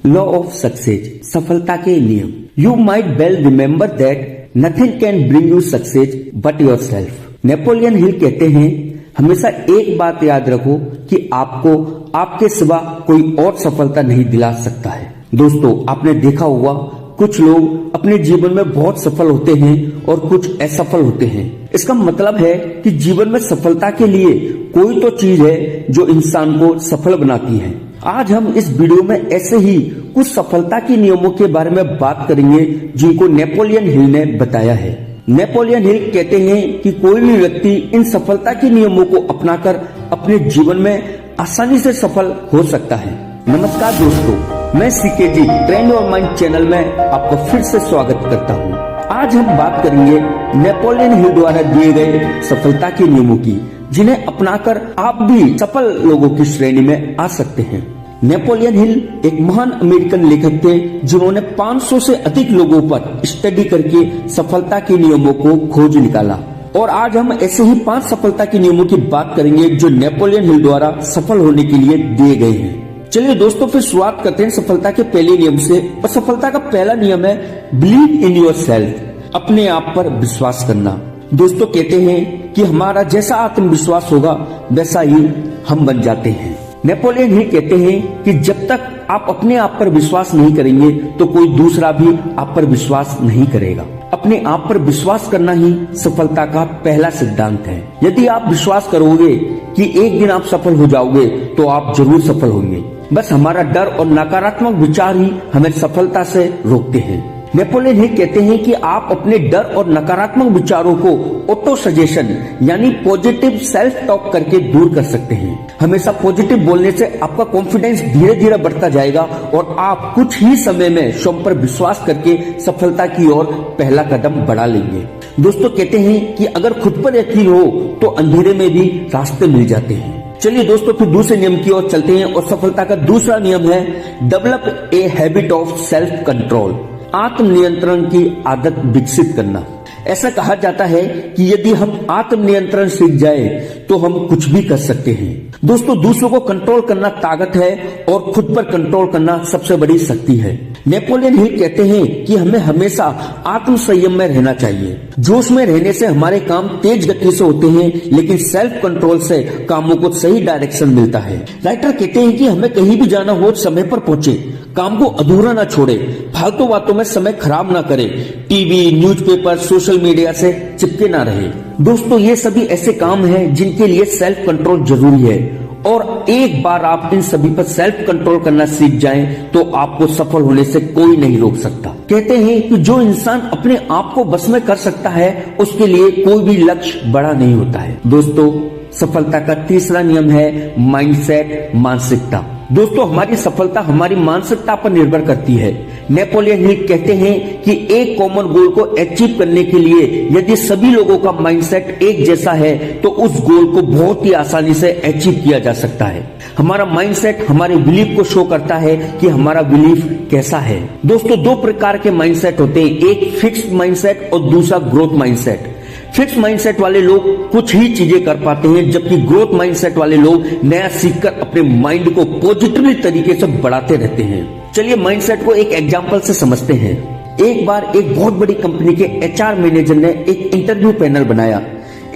Law of success, सफलता के नियम। You might well remember that nothing can bring you success but your self. Napoleon Hill कहते हैं, हमेशा एक बात याद रखो कि आपको आपके सिवा कोई और सफलता नहीं दिला सकता है। दोस्तों, आपने देखा होगा कुछ लोग अपने जीवन में बहुत सफल होते हैं और कुछ असफल होते हैं। इसका मतलब है कि जीवन में सफलता के लिए कोई तो चीज है जो इंसान को सफल बनाती है। आज हम इस वीडियो में ऐसे ही कुछ सफलता के नियमों के बारे में बात करेंगे जिनको नेपोलियन हिल ने बताया है। नेपोलियन हिल कहते हैं कि कोई भी व्यक्ति इन सफलता के नियमों को अपनाकर अपने जीवन में आसानी से सफल हो सकता है। नमस्कार दोस्तों, मैं सीकेजी ट्रेंड योर माइंड चैनल में आपका फिर से स्वागत करता हूं। आज हम बात करेंगे नेपोलियन हिल द्वारा दिए गए सफलता के नियमों की, जिन्हें अपनाकर आप भी सफल लोगों की श्रेणी में आ सकते हैं। नेपोलियन हिल एक महान अमेरिकन लेखक थे जिन्होंने 500 से अधिक लोगों पर स्टडी करके सफलता के नियमों को खोज निकाला। और आज हम ऐसे ही 5 सफलता के नियमों की बात करेंगे जो नेपोलियन हिल द्वारा सफल होने के लिए दिए गए हैं। चलिए दोस्तों, फिर शुरुआत करते हैं सफलता के पहले नियम से। और सफलता का पहला नियम है बिलीव इन योर सेल्फ, अपने आप पर विश्वास करना। दोस्तों, कहते हैं कि हमारा जैसा आत्मविश्वास होगा वैसा ही हम बन जाते हैं। नेपोलियन हिल कहते हैं कि जब तक आप अपने आप पर विश्वास नहीं करेंगे तो कोई दूसरा भी आप पर विश्वास नहीं करेगा। अपने आप पर विश्वास करना ही सफलता का पहला सिद्धांत है। यदि आप विश्वास करोगे कि एक दिन आप सफल हो जाओगे तो आप जरूर सफल होंगे। बस हमारा डर और नकारात्मक विचार ही हमें सफलता से रोकते हैं। नेपोलियन हिल कहते हैं कि आप अपने डर और नकारात्मक विचारों को ऑटो सजेशन यानी पॉजिटिव सेल्फ टॉक करके दूर कर सकते हैं। हमेशा पॉजिटिव बोलने से आपका कॉन्फिडेंस धीरे धीरे बढ़ता जाएगा और आप कुछ ही समय में स्वयं पर विश्वास करके सफलता की ओर पहला कदम बढ़ा लेंगे। दोस्तों, कहते हैं कि अगर खुद पर यकीन हो तो अंधेरे में भी रास्ते मिल जाते हैं। चलिए दोस्तों, फिर दूसरे नियम की ओर चलते हैं। और सफलता का दूसरा नियम है develop a habit of self control, आत्मनियंत्रण की आदत विकसित करना। ऐसा कहा जाता है कि यदि हम आत्मनियंत्रण सीख जाए तो हम कुछ भी कर सकते हैं। दोस्तों, दूसरों को कंट्रोल करना ताकत है और खुद पर कंट्रोल करना सबसे बड़ी शक्ति है। नेपोलियन हिल कहते हैं कि हमें हमेशा आत्म संयम में रहना चाहिए। जोश में रहने से हमारे काम तेज गति से होते हैं, लेकिन सेल्फ कंट्रोल से कामों को सही डायरेक्शन मिलता है। राइटर कहते हैं कि हमें कहीं भी जाना हो समय पर पहुंचे, काम को अधूरा ना छोड़े, फालतू बातों में समय खराब ना करे, टीवी, न्यूज़पेपर, सोशल मीडिया से चिपके ना रहे। दोस्तों, ये सभी ऐसे काम हैं जिनके लिए सेल्फ कंट्रोल जरूरी है और एक बार आप इन सभी पर सेल्फ कंट्रोल करना सीख जाएं तो आपको सफल होने से कोई नहीं रोक सकता। कहते हैं कि जो इंसान अपने आप को बस में कर सकता है उसके लिए कोई भी लक्ष्य बड़ा नहीं होता है। दोस्तों, सफलता का तीसरा नियम है माइंडसेट, मानसिकता। दोस्तों, हमारी सफलता हमारी मानसिकता पर निर्भर करती है। नेपोलियन हिल कहते हैं कि एक कॉमन गोल को अचीव करने के लिए यदि सभी लोगों का माइंडसेट एक जैसा है तो उस गोल को बहुत ही आसानी से अचीव किया जा सकता है। हमारा माइंडसेट हमारे बिलीफ को शो करता है कि हमारा बिलीफ कैसा है। दोस्तों, 2 प्रकार के माइंडसेट होते हैं, एक फिक्स्ड माइंडसेट और दूसरा ग्रोथ माइंडसेट। फिक्स माइंडसेट वाले लोग कुछ ही चीजें कर पाते हैं, जबकि ग्रोथ माइंडसेट वाले लोग नया सीखकर अपने माइंड को पॉजिटिव तरीके से बढ़ाते रहते हैं। चलिए माइंडसेट को एक एग्जांपल से समझते हैं। एक बार एक बहुत बड़ी कंपनी के एचआर मैनेजर ने एक इंटरव्यू पैनल बनाया।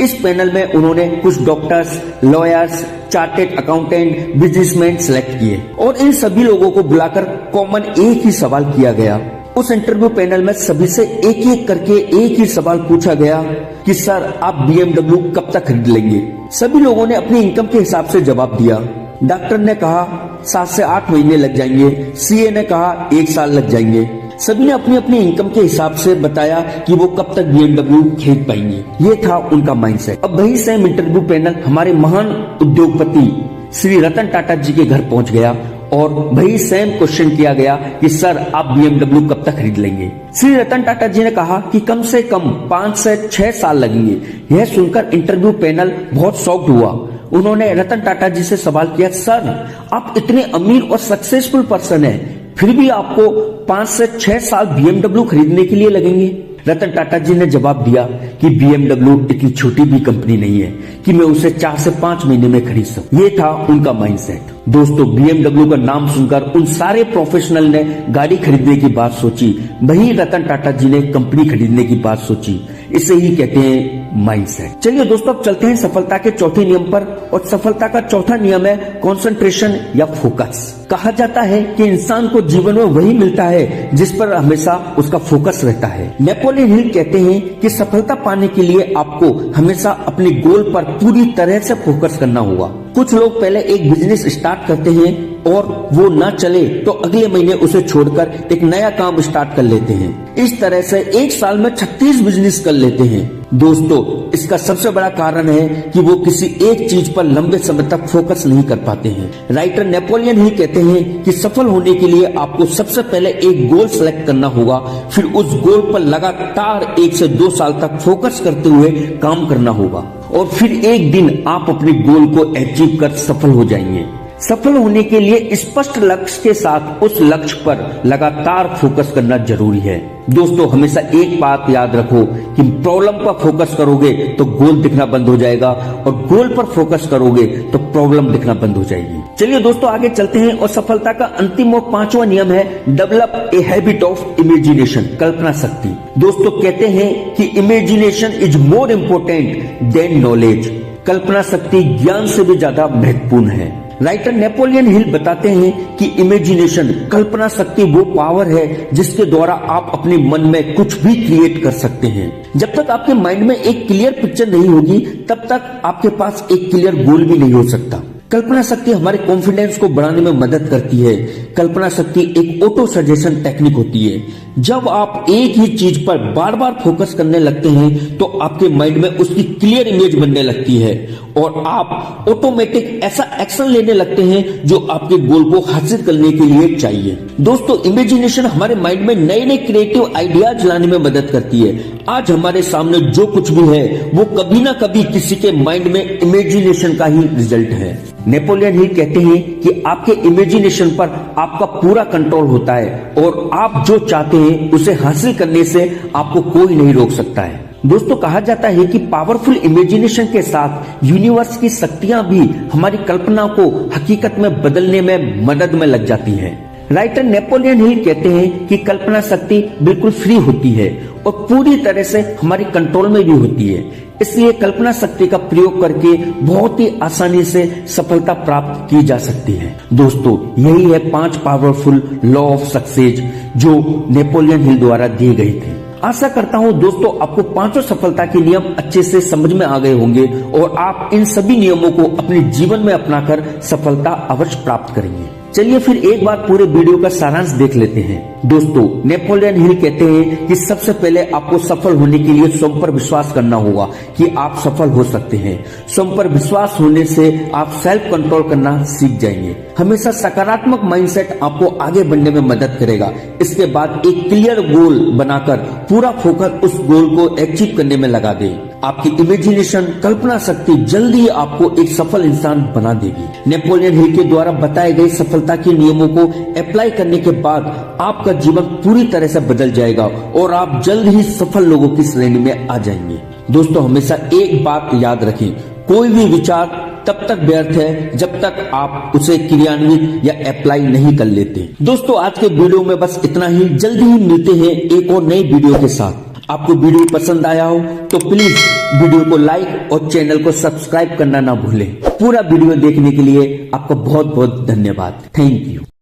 इस पैनल में उन्होंने कुछ doctors, lawyers, chartered accountant, businessman select किए और इन सभी लोगों को बुलाकर कॉमन एक ही सवाल किया गया। उस इंटरव्यू पैनल में सभी से एक एक करके एक ही सवाल पूछा गया कि सर, आप BMW कब तक खरीद लेंगे? सभी लोगों ने अपनी इनकम के हिसाब से जवाब दिया। डॉक्टर ने कहा 7 से 8 महीने लग जाएंगे, सीए ने कहा 1 साल लग जाएंगे। सभी ने अपनी अपनी इनकम के हिसाब से बताया कि वो कब तक BMW खरीद पाएंगे। ये था उनका माइंडसेट। अब वही सेम इंटरव्यू पैनल हमारे महान उद्योगपति श्री रतन टाटा जी के घर पहुंच गया और वही सेम क्वेश्चन किया गया कि सर, आप BMW कब तक खरीद लेंगे? श्री रतन टाटा जी ने कहा कि कम से कम 5 से 6 साल लगेंगे। यह सुनकर इंटरव्यू पैनल बहुत शॉक्ड हुआ। उन्होंने रतन टाटा जी से सवाल किया, सर, आप इतने अमीर और सक्सेसफुल पर्सन हैं, फिर भी आपको 5 से 6 साल BMW खरीदने के लिए लगेंगे? रतन टाटा जी ने जवाब दिया कि BMW इतनी छोटी भी कंपनी नहीं है कि मैं उसे 4 से 5 महीने में खरीद सकूं। ये था उनका माइंडसेट। दोस्तों, BMW का नाम सुनकर उन सारे प्रोफेशनल ने गाड़ी खरीदने की बात सोची, वहीं रतन टाटा जी ने कंपनी खरीदने की बात सोची। इसे ही कहते हैं माइंडसेट। चलिए दोस्तों, अब चलते हैं सफलता के चौथे नियम पर, और सफलता का चौथा नियम है कंसंट्रेशन या फोकस। कहा जाता है कि इंसान को जीवन में वही मिलता है जिस पर हमेशा उसका फोकस रहता है। नेपोलियन हिल कहते हैं कि सफलता पाने के लिए आपको हमेशा अपने गोल पर पूरी तरह से फोकस करना होगा। कुछ लोग पहले एक बिजनेस स्टार्ट करते हैं और वो ना चले तो अगले महीने उसे छोड़कर एक नया काम स्टार्ट कर लेते हैं। इस तरह से एक साल में 36 बिजनेस कर लेते हैं। दोस्तों, इसका सबसे बड़ा कारण है कि वो किसी एक चीज पर लंबे समय तक फोकस नहीं कर पाते हैं। राइटर नेपोलियन ही कहते हैं कि सफल होने के लिए आपको सबसे पहले एक गोल सेलेक्ट करना होगा, फिर उस गोल पर लगातार 1 से 2 साल तक फोकस करते हुए काम करना होगा, और फिर एक दिन आप अपने गोल को अचीव कर सफल हो जाएंगे। सफल होने के लिए स्पष्ट लक्ष्य के साथ उस लक्ष्य पर लगातार फोकस करना जरूरी है। दोस्तों, हमेशा एक बात याद रखो कि प्रॉब्लम पर फोकस करोगे तो गोल दिखना बंद हो जाएगा, और गोल पर फोकस करोगे तो प्रॉब्लम दिखना बंद हो जाएगी। चलिए दोस्तों, आगे चलते हैं, और सफलता का अंतिम और 5वां नियम है develop a habit of imagination, कल्पना शक्ति। दोस्तों, कहते हैं कि imagination is more important than knowledge. कल्पना शक्ति ज्ञान से भी ज्यादा महत्वपूर्ण है। राइटर नेपोलियन हिल बताते हैं कि इमेजिनेशन, कल्पना शक्ति वो पावर है जिसके द्वारा आप अपने मन में कुछ भी क्रिएट कर सकते हैं। जब तक आपके माइंड में एक क्लियर पिक्चर नहीं होगी, तब तक आपके पास एक क्लियर गोल भी नहीं हो सकता। कल्पना शक्ति हमारे कॉन्फिडेंस को बढ़ाने में मदद करती है। कल्पना शक्ति एक ऑटो सजेशन टेक्निक होती है। जब आप एक ही चीज पर बार बार फोकस करने लगते हैं तो आपके माइंड में उसकी क्लियर इमेज बनने लगती है, और आप ऑटोमेटिक ऐसा एक्शन लेने लगते हैं जो आपके गोल को हासिल करने के लिए चाहिए। दोस्तों, इमेजिनेशन हमारे माइंड में नए नए क्रिएटिव आइडियाज लाने में मदद करती है। आज हमारे सामने जो कुछ भी है वो कभी ना कभी किसी के माइंड में इमेजिनेशन का ही रिजल्ट है। नेपोलियन हिल कहते हैं कि आपके इमेजिनेशन पर आपका पूरा कंट्रोल होता है, और आप जो चाहते हैं उसे हासिल करने से आपको कोई नहीं रोक सकता है। दोस्तों, कहा जाता है कि पावरफुल इमेजिनेशन के साथ यूनिवर्स की शक्तियां भी हमारी कल्पना को हकीकत में बदलने में मदद में लग जाती हैं। राइटर नेपोलियन हिल कहते हैं कि कल्पना शक्ति बिल्कुल फ्री होती है और पूरी तरह से हमारी कंट्रोल में भी होती है। इसलिए कल्पना शक्ति का प्रयोग करके बहुत ही आसानी से सफलता प्राप्त की जा सकती है। दोस्तों, यही है 5 पावरफुल लॉ ऑफ सक्सेस जो नेपोलियन हिल द्वारा दिए गए थे। आशा करता हूँ दोस्तों, आपको 5 सफलता के नियम अच्छे से समझ में आ गए होंगे, और आप इन सभी नियमों को अपने जीवन में अपनाकर सफलता अवश्य प्राप्त करेंगे। चलिए फिर एक बार पूरे वीडियो का सारांश देख लेते हैं। दोस्तों, नेपोलियन हिल कहते हैं कि सबसे पहले आपको सफल होने के लिए स्वयं पर विश्वास करना होगा कि आप सफल हो सकते हैं। स्वयं पर विश्वास होने से आप सेल्फ कंट्रोल करना सीख जाएंगे। हमेशा सकारात्मक माइंडसेट आपको आगे बढ़ने में मदद करेगा। इसके बाद एक क्लियर गोल बनाकर पूरा फोकस उस गोल को अचीव करने में लगा दें। आपकी इमेजिनेशन, कल्पना शक्ति जल्दी ही आपको एक सफल इंसान बना देगी। नेपोलियन हिल के द्वारा बताए गए सफलता के नियमों को अप्लाई करने के बाद आपका जीवन पूरी तरह से बदल जाएगा, और आप जल्द ही सफल लोगों की श्रेणी में आ जाएंगे। दोस्तों, हमेशा एक बात याद रखें, कोई भी विचार तब तक व्यर्थ है जब तक आप उसे क्रियान्वित या अप्लाई नहीं कर लेते। दोस्तों, आज के वीडियो में बस इतना ही। जल्दी ही मिलते हैं एक और नई वीडियो के साथ। आपको वीडियो पसंद आया हो तो प्लीज वीडियो को लाइक और चैनल को सब्सक्राइब करना ना भूलें। पूरा वीडियो देखने के लिए आपका बहुत बहुत धन्यवाद। Thank you.